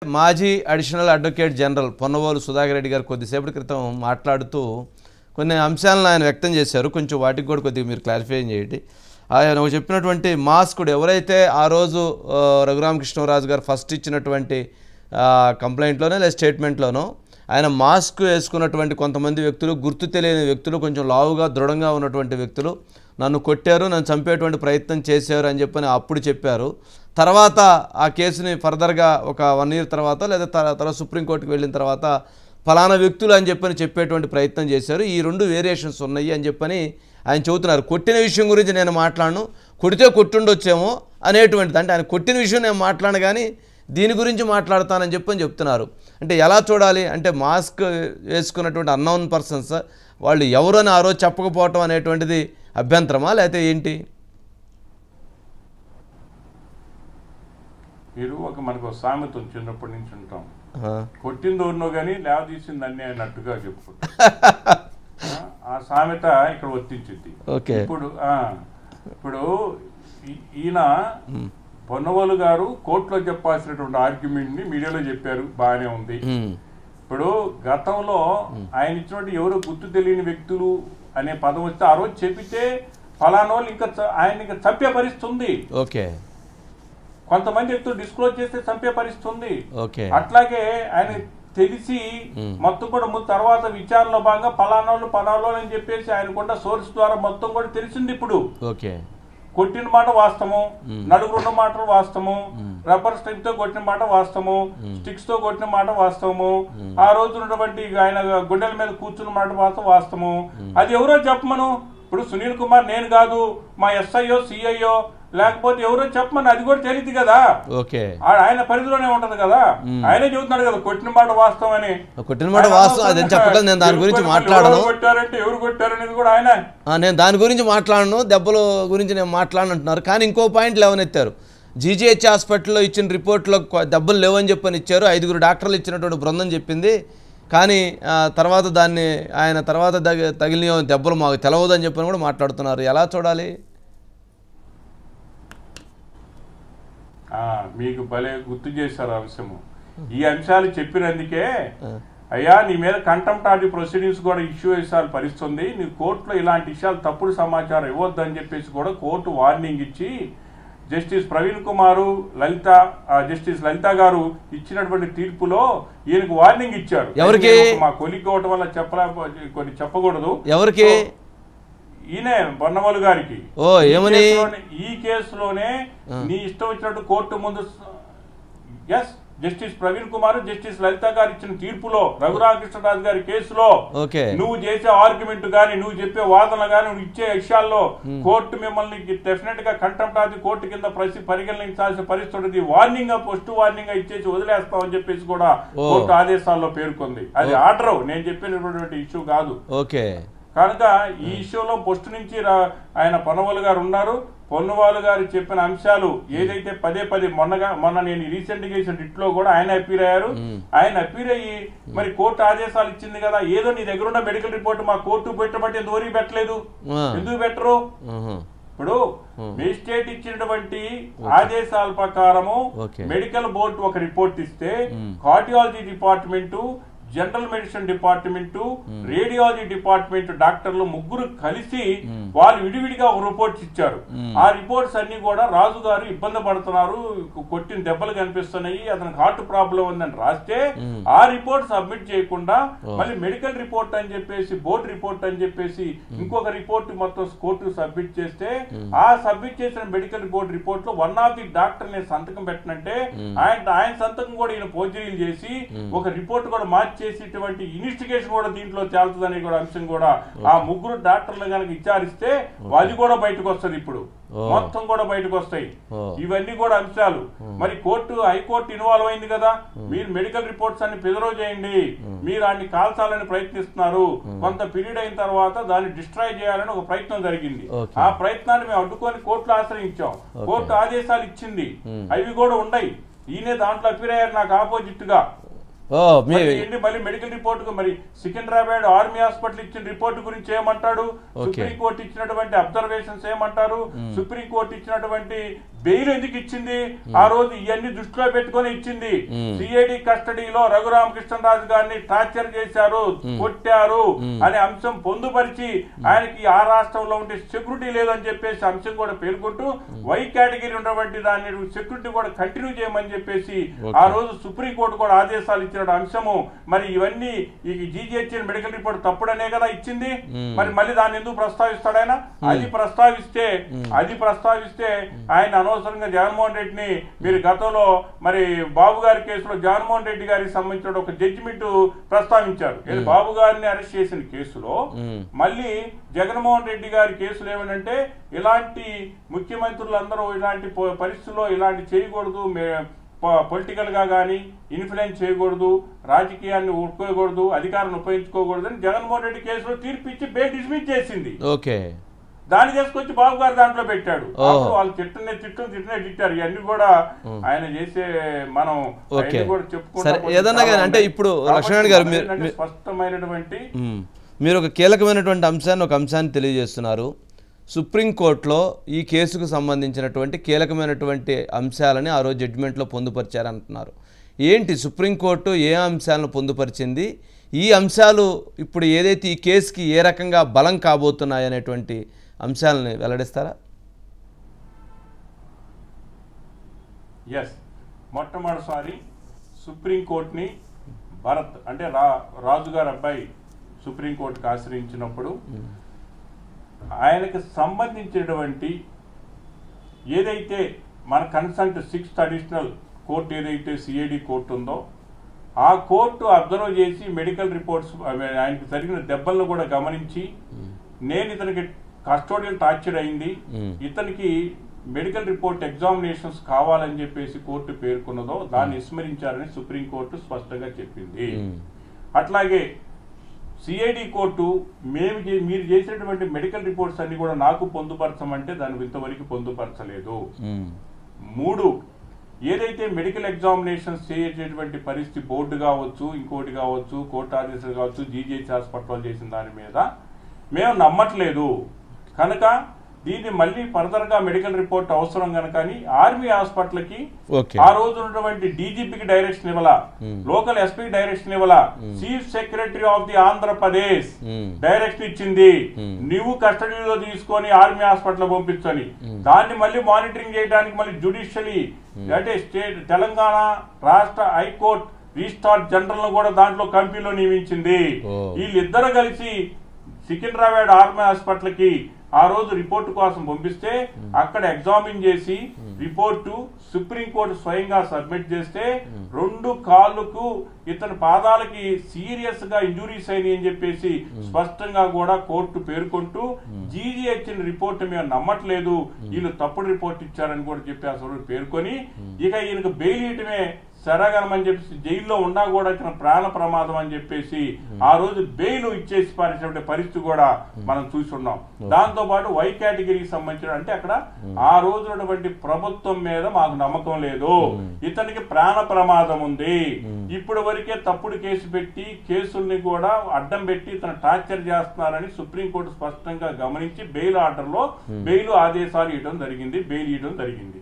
మాజీ additional advocate general Ponnavolu Sudhakar Reddy గారు కొద్దిసేపటి క్రితం మాట్లాడుతూ కొన్ని అంశాలను ఆయన వ్యక్తం చేశారు. కొంచెం వాటికి కూడా కొద్దిగా మీరు క్లారిఫై చేయండి. ఆయన చెప్పినటువంటి మాస్కుడు ఎవరైతే ఆ రోజు రఘురామకృష్ణరాజు గారు ఫస్ట్ ఇచ్చినటువంటి కంప్లైంట్లోనే లేదా స్టేట్మెంట్లోనో ఆయన మాస్క్ వేసుకున్నటువంటి కొంతమంది వ్యక్తులు, గుర్తు తెలియని వ్యక్తులు, కొంచెం లావుగా దృఢంగా ఉన్నటువంటి వ్యక్తులు నన్ను కొట్టారు, నన్ను చంపేటువంటి ప్రయత్నం చేశారు అని చెప్పని అప్పుడు చెప్పారు. తర్వాత ఆ కేసుని ఫర్దర్గా ఒక 1 year తర్వాత లేదా తర్వాత సుప్రీంకోర్టుకు వెళ్ళిన తర్వాత ఫలానా వ్యక్తులు అని చెప్పేటువంటి ప్రయత్నం చేశారు. ఈ 2 వేరియేషన్స్ ఉన్నాయి అని చెప్పని ఆయన చెబుతున్నారు. కొట్టిన విషయం గురించి నేను మాట్లాడను, కొడితే కొట్టుండొచ్చేమో అనేటువంటిది. అంటే ఆయన కొట్టిన విషయం నేను మాట్లాడను కానీ దీని గురించి మాట్లాడతానని చెప్తున్నారు. అంటే ఎలా చూడాలి అంటే మాస్క్ వేసుకున్నటువంటి అన్నోన్ పర్సన్స్ వాళ్ళు ఎవరని ఆ రోజు చెప్పకపోవటం అనేటువంటిది అభ్యంతరమా లేకపోతే ఏంటి? మీరు మనకు సామెత చిన్నప్పటి నుంచి ఉంటాం, కొట్టింది ఉన్నో కానీ లేవ తీసింది అన్నీ అన్నట్టుగా చెప్పుకుంటాం. ఆ సామెత ఇక్కడ వర్తించింది. ఇప్పుడు ఈయన పొన్నవోలు గారు కోర్టులో చెప్పాల్సినటువంటి ఆర్గ్యుమెంట్ ని మీడియాలో చెప్పారు, బాగానే ఉంది. ఇప్పుడు గతంలో ఆయన ఇచ్చినటువంటి ఎవరో గుర్తు తెలియని వ్యక్తులు అనే పదం వస్తే ఆ రోజు చెప్పితే ఫలానా వాళ్ళు ఇంకా ఆయన ఇంకా చంపే పరిస్థితి ఉంది. కొంతమంది వ్యక్తులు డిస్క్లోజ్ చేస్తే చంపే పరిస్థితి ఉంది. అట్లాగే ఆయన తెలిసి మొత్తం కూడా తర్వాత విచారణలో భాగంగా పలానాలు అని చెప్పేసి ఆయనకున్న సోర్స్ ద్వారా మొత్తం కూడా తెలిసింది. ఇప్పుడు కొట్టిన మాట వాస్తవము, నలుగురున్న మాటలు వాస్తవము, రబ్బర్ స్టిక్ తో కొట్టిన మాట వాస్తవము, స్టిక్స్ తో కొట్టిన మాట వాస్తవము, ఆ రోజు ఉన్నటువంటి ఆయన గుండెల మీద కూర్చున్న మాట వాస్తవము. అది ఎవరో చెప్పమను. ఇప్పుడు సునీల్ కుమార్ నేను కాదు, మా ఎస్ఐఓ సిఐఓ లేకపోతే ఎవరో చెప్పమని అది కూడా తెలియదు కదా. ఆయన పరిధిలోనే ఉంటది కదా. ఆయనే చెబుతున్నాడు కదా కొట్టిన మాట వాస్తవం అని. కొట్టిన మాట వాస్తవం అదని చెప్పగలను. నేను దాని గురించి మాట్లాడను. కొట్టారంటే ఎవరు కొట్టారనేది కూడా ఆయన, నేను దాని గురించి మాట్లాడను, దెబ్బల గురించి నేను మాట్లాడనంటున్నారు. కానీ ఇంకో పాయింట్ లేవనెత్తారు. జీజీహెచ్ హాస్పిటల్లో ఇచ్చిన రిపోర్ట్లో దెబ్బలు లేవని చెప్పని ఇచ్చారు. 5 డాక్టర్లు ఇచ్చినటువంటి బృందం చెప్పింది. కానీ తర్వాత దాన్ని ఆయన తర్వాత తగిలిన దెబ్బలు మాకు తెలవదని చెప్పని కూడా మాట్లాడుతున్నారు. ఎలా చూడాలి? మీకు భలే గుర్తు చేశారు అంశము. ఈ అంశాలు చెప్పినందుకే అయ్యా నీ మీద కంటెంప్ట్ ఆఫ్ ది ప్రొసీడింగ్స్ కూడా ఇష్యూ చేసాల్సిన పరిస్థితుంది. నీ కోర్టులో ఇలాంటి విషయాలు తప్పుడు సమాచారం ఇవ్వద్దని చెప్పేసి కూడా కోర్టు వార్నింగ్ ఇచ్చి జస్టిస్ ప్రవీణ్ కుమారు జస్టిస్ లలిత గారు ఇచ్చినటువంటి తీర్పులో ఈయనకు వార్నింగ్ ఇచ్చారు. ఎవరికి? మా కొలిక్ అవటం వల్ల కొన్ని చెప్పకూడదు. ఎవరికి? ఈయనే పొన్నవోలు గారికి. ఈ కేసులోనే నీ ఇష్టం వచ్చినట్టు కోర్టు ముందు జస్టిస్ ప్రవీణ్ కుమార్ జస్టిస్ లలిత గారు ఇచ్చిన తీర్పులో రఘురామకృష్ణరాజు గారి కేసులో నువ్వు చేసే ఆర్గ్యుమెంట్ గానీ నువ్వు చెప్పే వాదన గానీ నువ్వు ఇచ్చే విషయాల్లో కోర్టు మిమ్మల్ని డెఫినెట్ గా కంటెంప్ట్ ఆఫ్ ది కోర్టు కింద పరిగణించాల్సిన పరిస్థితి ఉంటుంది. వార్నింగ్ పోస్ట్ వార్నింగ్ ఇచ్చేసి వదిలేస్తామని చెప్పేసి కూడా కోర్టు ఆదేశాల్లో పేర్కొంది. అది ఆర్డర్, నేను చెప్పినటువంటి ఇష్యూ కాదు. కనుక ఈ ఇష్యూలో పోస్ట్ నుంచి ఆయన పొన్నవోలు గారు ఉన్నారు. పొన్నవోలు గారు చెప్పిన అంశాలు ఏదైతే పదే మొన్న నేను రీసెంట్ గా చేసిన డిట్లో కూడా ఆయన అపీర్ అయ్యారు. ఆయన అపీర్ అయ్యి మరి కోర్టు ఆదేశాలు ఇచ్చింది కదా, ఏదో నీ దగ్గర ఉన్న మెడికల్ రిపోర్ట్ మా కోర్టు పెట్టబట్టి ఎందుకు పెట్టలేదు, ఎందుకు పెట్టరు? ఇప్పుడు మేజిస్ట్రేట్ ఇచ్చినటువంటి ఆదేశాల ప్రకారము మెడికల్ బోర్డు ఒక రిపోర్ట్ ఇస్తే cardiology department, general medicine department, radiology department డాక్టర్లు ముగ్గురు కలిసి వాళ్ళు విడివిడిగా ఒక రిపోర్ట్స్ ఇచ్చారు. ఆ రిపోర్ట్స్ అన్ని కూడా రాజు గారు ఇబ్బంది పడుతున్నారు, కొట్టిన దెబ్బలు కనిపిస్తున్నాయి, అతనికి హార్ట్ ప్రాబ్లం ఉందని రాస్తే ఆ రిపోర్ట్ సబ్మిట్ చేయకుండా మళ్ళీ మెడికల్ రిపోర్ట్ అని చెప్పేసి బోర్డు రిపోర్ట్ అని చెప్పేసి ఇంకొక రిపోర్ట్ మొత్తం కోర్టు సబ్మిట్ చేస్తే ఆ సబ్మిట్ చేసిన మెడికల్ రిపోర్ట్ లో వన్ ఆఫ్ ది డాక్టర్ నేను సంతకం పెట్టనంటే ఆయన సంతకం కూడా ఈయన పోర్జరీలు చేసి ఒక రిపోర్ట్ కూడా మార్చి చేసేటువంటి ఇన్వెస్టిగేషన్ కూడా దీంట్లో తేలుతుందనే కూడా అంశం కూడా ఆ ముగ్గురు డాక్టర్లు కనుక విచారిస్తే అది కూడా బయటకు వస్తుంది. ఇప్పుడు మొత్తం కూడా బయటకు వస్తాయి ఇవన్నీ కూడా అంశాలు. మరి హైకోర్టు ఇన్వాల్వ్ అయింది కదా, మీరు మెడికల్ రిపోర్ట్స్ అన్ని ప్రిజర్వ్ చేయండి, మీరు అన్ని కాల్చాలని ప్రయత్నిస్తున్నారు, కొంత పీరియడ్ అయిన తర్వాత దాన్ని డిస్ట్రాయ్ చేయాలని ఒక ప్రయత్నం జరిగింది. ఆ ప్రయత్నాన్ని మేము అడ్డుకొని కోర్టులో ఆశ్రయించాం. కోర్టు ఆదేశాలు ఇచ్చింది, అవి కూడా ఉన్నాయి. ఈయనే దాంట్లో అపీర్ అయ్యారు నాకు ఆపోజిట్ గా. మళ్ళీ మెడికల్ రిపోర్ట్ మరి సికింద్రాబాద్ ఆర్మీ హాస్పిటల్ ఇచ్చిన రిపోర్ట్ గురించి ఏమంటాడు, సుప్రీంకోర్టు ఇచ్చినటువంటి అబ్జర్వేషన్స్ ఏమంటారు, సుప్రీంకోర్టు ఇచ్చినటువంటి బెయిల్ ఎందుకు ఇచ్చింది, ఆ రోజు ఇవన్నీ దృష్టిలో పెట్టుకొని ఇచ్చింది. సిఐడి కస్టడీలో రఘురామకృష్ణరాజు గారిని టార్చర్ చేశారు, కొట్టారు అనే అంశం పొందుపరిచి ఆయనకి ఆ రాష్ట్రంలో ఉండే సెక్యూరిటీ లేదని చెప్పేసి అంశం కూడా పేర్కొంటూ వై కేటగిరీ ఉన్నటువంటి దాన్ని సెక్యూరిటీ కూడా కంటిన్యూ చేయమని చెప్పేసి ఆ రోజు సుప్రీంకోర్టు కూడా ఆదేశాలు ఇచ్చిన అంశము. మరి ఇవన్నీ ఈ జీజీహెచ్ఎన్ మెడికల్ రిపోర్ట్ తప్పుడనే కదా ఇచ్చింది, మరి మళ్ళీ దాన్ని ఎందుకు ప్రస్తావిస్తాడు ఆయన? అది ప్రస్తావిస్తే ఆయన అనవసరంగా జగన్మోహన్ రెడ్డిని మీరు గతంలో మరి బాబు గారి కేసులో జగన్మోహన్ రెడ్డి గారికి సంబంధించిన ఒక జడ్జిమెంట్ ప్రస్తావించారు. బాబు గారిని అరెస్ట్ చేసిన కేసులో మళ్ళీ జగన్మోహన్ రెడ్డి గారి కేసులు ఏమంటే ఇలాంటి ముఖ్యమంత్రులందరూ ఇలాంటి పరిస్థితుల్లో ఇలాంటి చేయకూడదు, పొలిటికల్ గా కానీ ఇన్ఫ్లుయెన్స్ చేయకూడదు, రాజకీయాన్ని ఊరుకోకూడదు, అధికారాన్ని ఉపయోగించుకోకూడదు అని జగన్మోహన్ రెడ్డి కేసులో తీర్పు ఇచ్చి బెయిల్ డిస్మిస్ చేసింది. దాన్ని చేసుకొచ్చి బాబు గారు దాంట్లో పెట్టాడు. వాళ్ళు తిట్టారు. ఇవన్నీ కూడా ఆయన చేసే మనం కూడా చెప్పుకుంటాం. స్పష్టమైనటువంటి మీరు ఒక కీలకమైనటువంటి అంశాన్ని తెలియజేస్తున్నారు. సుప్రీంకోర్టులో ఈ కేసుకు సంబంధించినటువంటి కీలకమైనటువంటి అంశాలని ఆ రోజు జడ్జిమెంట్లో పొందుపరిచారంటున్నారు. ఏంటి సుప్రీంకోర్టు ఏ అంశాలను పొందుపరిచింది, ఈ అంశాలు ఇప్పుడు ఏదైతే ఈ కేసుకి ఏ రకంగా బలం కాబోతున్నాయి అనేటువంటి అంశాలని వెల్లడిస్తారా? మొట్టమొదటిసారి సుప్రీంకోర్టుని భరత్ అంటే రాజుగారి అబ్బాయి సుప్రీంకోర్టుకు ఆశ్రయించినప్పుడు ఆయనకు సంబంధించినటువంటి ఏదైతే మన కన్సల్ట్ 6th అడిషనల్ కోర్టు ఏదైతే సిఐడి కోర్టు ఉందో ఆ కోర్టు అబ్జర్వ్ చేసి మెడికల్ రిపోర్ట్స్ ఆయనకు జరిగిన దెబ్బలను కూడా గమనించి నేను ఇతనికి కస్టోడియల్ టార్చర్ అయింది, ఇతనికి మెడికల్ రిపోర్ట్ ఎగ్జామినేషన్స్ కావాలని చెప్పేసి కోర్టు పేర్కొన్నదో దాన్ని విస్మరించారని సుప్రీంకోర్టు స్పష్టంగా చెప్పింది. అట్లాగే సిఐడి కోర్టు మీరు చేసినటువంటి మెడికల్ రిపోర్ట్స్ అన్ని కూడా నాకు పొందుపరచమంటే దాన్ని ఇంతవరకు పొందుపరచలేదు. 3 ఏదైతే మెడికల్ ఎగ్జామినేషన్స్ చేసేటువంటి పరిస్థితి బోర్డు కావచ్చు, ఇంకోటి కావచ్చు, కోర్టు ఆదేశాలు కావచ్చు, జీజీహెచ్ హాస్పిటల్ చేసిన దాని మీద మేము నమ్మట్లేదు కనుక దీన్ని మళ్ళీ ఫర్దర్ గా మెడికల్ రిపోర్ట్ అవసరం కనుక ఆర్మీ హాస్పిటల్ కి ఆ రోజు ఉన్నటువంటి డీజీపీకి డైరెక్షన్ ఇవ్వాల, లోకల్ ఎస్పీకి డైరెక్షన్ ఇవ్వాల, chief secretary of the Andhra Pradesh direction ఇచ్చింది నువ్వు కస్టడీలో తీసుకొని ఆర్మీ హాస్పిటల్ పంపించని. దాన్ని మళ్ళీ మానిటరింగ్ చేయడానికి మళ్ళీ జ్యుడిషియరీ అంటే స్టేట్ తెలంగాణ రాష్ట్ర హైకోర్టు రిజిస్ట్రార్ జనరల్ కూడా దాంట్లో కంపెనీలో నియమించింది. వీళ్ళిద్దరు కలిసి సికింద్రాబాద్ ఆర్మీ హాస్పిటల్ కి ఆ రోజు రిపోర్టు కోసం పంపిస్తే అక్కడ ఎగ్జామిన్ చేసి రిపోర్టు సుప్రీంకోర్టు స్వయంగా సబ్మిట్ చేస్తే 2 కాళ్ళకు ఇతని పాదాలకి సీరియస్ గా ఇంజురీస్ అయినాయి అని చెప్పేసి స్పష్టంగా కూడా కోర్టు పేర్కొంటూ జీజీహెచ్ రిపోర్టు మేము నమ్మట్లేదు, వీళ్ళు తప్పుడు రిపోర్ట్ ఇచ్చారని కూడా చెప్పి అసలు పేర్కొని ఇక ఈయనకు బెయిల్ ఇయటమే సరగనమని చెప్పేసి జైల్లో ఉన్నా కూడా ఇతను ప్రాణ ప్రమాదం అని చెప్పేసి ఆ రోజు బెయిల్ ఇచ్చేసి పారేసినటువంటి పరిస్థితి కూడా మనం చూస్తున్నాం. దాంతో పాటు వై కేటగిరీకి సంబంధించిన అంటే అక్కడ ఆ రోజు ఉన్నటువంటి ప్రభుత్వం మీద మాకు నమ్మకం లేదు, ఇతనికి ప్రాణ ప్రమాదం ఉంది, ఇప్పుడు వరకే తప్పుడు కేసు పెట్టి కేసుల్ని కూడా అడ్డం పెట్టి ఇతను టార్చర్ చేస్తున్నారని సుప్రీంకోర్టు స్పష్టంగా గమనించి బెయిల్ ఆర్డర్ లో బెయిల్ ఆదేశాలు ఇవ్వడం జరిగింది, బెయిల్ ఇవ్వడం జరిగింది.